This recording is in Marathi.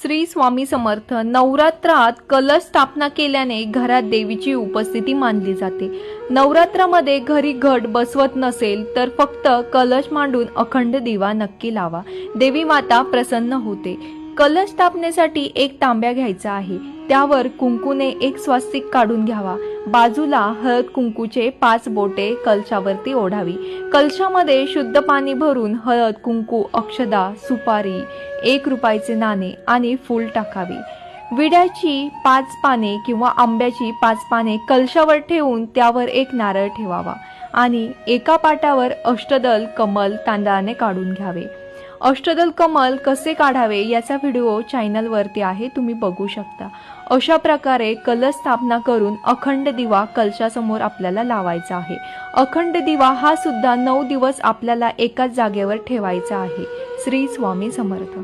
श्री स्वामी समर्थ। नवरात्रात कलश स्थापना केल्याने घरात देवीची उपस्थिती मानली जाते। नवरात्रामध्ये घरी घट बसवत नसेल तर फक्त कलश मांडून अखंड दिवा नक्की लावा, देवी माता प्रसन्न होते। कलश स्थापनेसाठी एक तांब्या घ्यायचा आहे, त्यावर कुंकूने एक स्वास्तिक काढून घ्यावा। बाजूला हळद कुंकूचे 5 बोटे कलशावरती ओढावी। कलशामध्ये शुद्ध पाणी भरून हळद कुंकू, अक्षदा, सुपारी, 1 रुपयाचे नाणे आणि फूल टाकावे। विड्याची 5 पाने किंवा आंब्याची 5 पाने कलशावर ठेवून त्यावर एक नारळ ठेवावा आणि एका पाटावर अष्टदल कमल तांदळाने काढून घ्यावे। अष्टदल कमल कसे काढावे याचा व्हिडिओ चॅनलवरती आहे, तुम्ही बघू शकता। अशा प्रकारे कलश स्थापना करून अखंड दिवा कलशासमोर आपल्याला लावायचा आहे। अखंड दिवा हा सुद्धा 9 दिवस आपल्याला एकाच जागेवर ठेवायचा आहे। श्री स्वामी समर्थ।